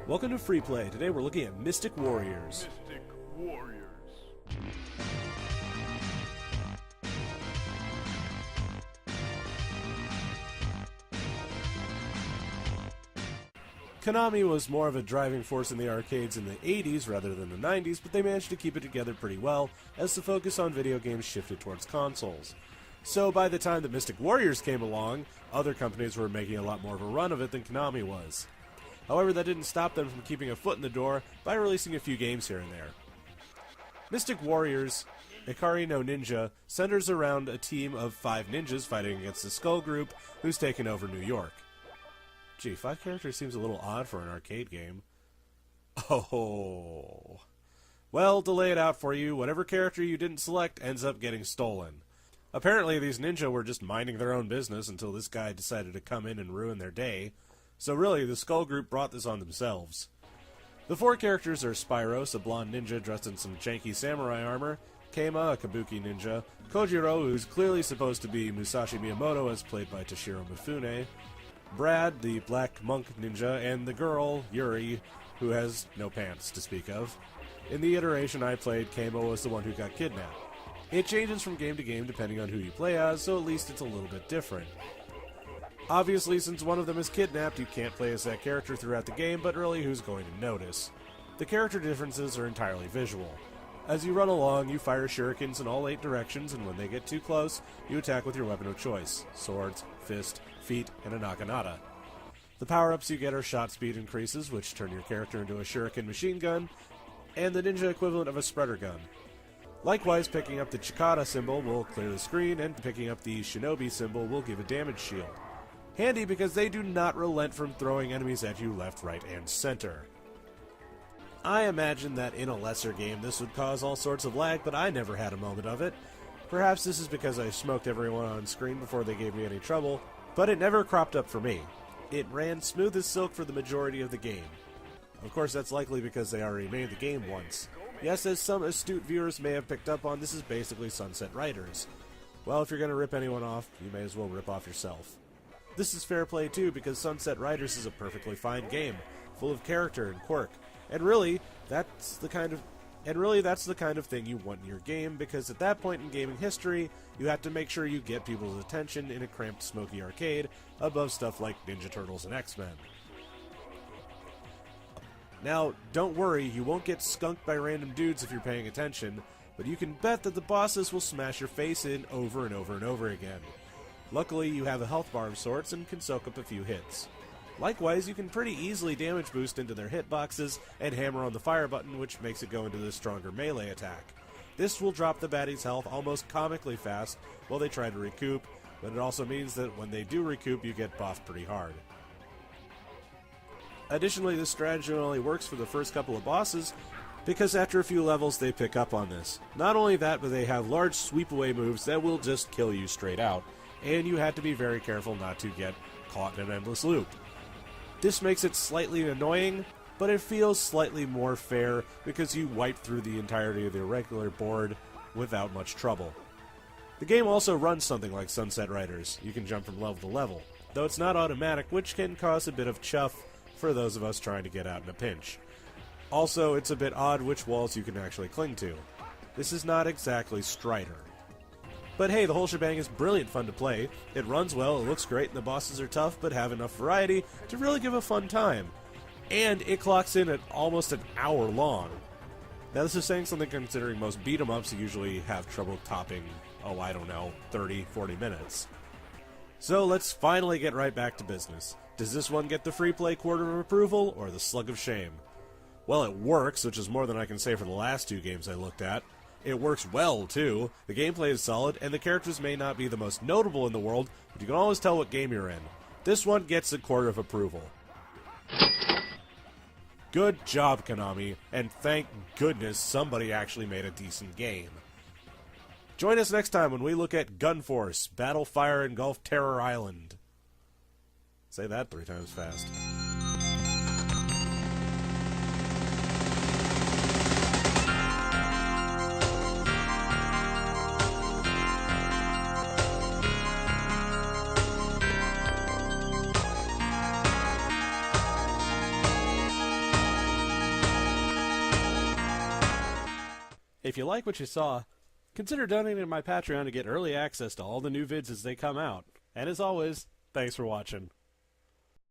Welcome to Free Play. Today we're looking at Mystic Warriors. Mystic Warriors. Konami was more of a driving force in the arcades in the 80s rather than the 90s, but they managed to keep it together pretty well as the focus on video games shifted towards consoles. So by the time that Mystic Warriors came along, other companies were making a lot more of a run of it than Konami was. However, that didn't stop them from keeping a foot in the door by releasing a few games here and there. Mystic Warriors, Ikari no Ninja, centers around a team of 5 ninjas fighting against the Skull Group, who's taken over New York. Gee, 5 characters seems a little odd for an arcade game. Oh. Well, to lay it out for you, whatever character you didn't select ends up getting stolen. Apparently, these ninja were just minding their own business until this guy decided to come in and ruin their day. So really, the Skull Group brought this on themselves. The 4 characters are Spyros, a blonde ninja dressed in some janky samurai armor, Keima, a kabuki ninja, Kojiro, who's clearly supposed to be Musashi Miyamoto as played by Toshiro Mifune, Brad, the black monk ninja, and the girl, Yuri, who has no pants to speak of. In the iteration I played, Keima was the one who got kidnapped. It changes from game to game depending on who you play as, so at least it's a little bit different. Obviously, since one of them is kidnapped, you can't play as that character throughout the game, but really who's going to notice? The character differences are entirely visual. As you run along, you fire shurikens in all 8 directions, and when they get too close, you attack with your weapon of choice: swords, fist, feet, and a naginata. The power-ups you get are shot speed increases, which turn your character into a shuriken machine gun, and the ninja equivalent of a spreader gun. Likewise, picking up the Chikara symbol will clear the screen, and picking up the Shinobi symbol will give a damage shield. Handy because they do not relent from throwing enemies at you left, right, and center. I imagine that in a lesser game this would cause all sorts of lag, but I never had a moment of it. Perhaps this is because I smoked everyone on screen before they gave me any trouble, but it never cropped up for me. It ran smooth as silk for the majority of the game. Of course, that's likely because they already made the game once. Yes, as some astute viewers may have picked up on, this is basically Sunset Riders. Well, if you're going to rip anyone off, you may as well rip off yourself. This is fair play too, because Sunset Riders is a perfectly fine game, full of character and quirk. And really, that's the kind of thing you want in your game, because at that point in gaming history, you have to make sure you get people's attention in a cramped, smoky arcade above stuff like Ninja Turtles and X-Men. Now, don't worry, you won't get skunked by random dudes if you're paying attention, but you can bet that the bosses will smash your face in over and over and over again. Luckily, you have a health bar of sorts and can soak up a few hits. Likewise, you can pretty easily damage boost into their hitboxes and hammer on the fire button, which makes it go into the stronger melee attack. This will drop the baddie's health almost comically fast while they try to recoup, but it also means that when they do recoup, you get buffed pretty hard. Additionally, this strategy only works for the first couple of bosses, because after a few levels they pick up on this. Not only that, but they have large sweep-away moves that will just kill you straight out, and you have to be very careful not to get caught in an endless loop. This makes it slightly annoying, but it feels slightly more fair because you wipe through the entirety of the regular board without much trouble. The game also runs something like Sunset Riders. You can jump from level to level, though it's not automatic, which can cause a bit of chuff for those of us trying to get out in a pinch. Also, it's a bit odd which walls you can actually cling to. This is not exactly Strider. But hey, the whole shebang is brilliant fun to play. It runs well, it looks great, and the bosses are tough, but have enough variety to really give a fun time. And it clocks in at almost an hour long. Now this is saying something considering most beat-em-ups usually have trouble topping, 30, 40 minutes. So let's finally get right back to business. Does this one get the free play quarter of approval, or the slug of shame? Well, it works, which is more than I can say for the last 2 games I looked at. It works well, too. The gameplay is solid, and the characters may not be the most notable in the world, but you can always tell what game you're in. This one gets a quarter of approval. Good job, Konami, and thank goodness somebody actually made a decent game. Join us next time when we look at Gun Force, Battle Fire Engulf Terror Island. Say that 3 times fast. If you like what you saw, consider donating to my Patreon to get early access to all the new vids as they come out. And as always, thanks for watching.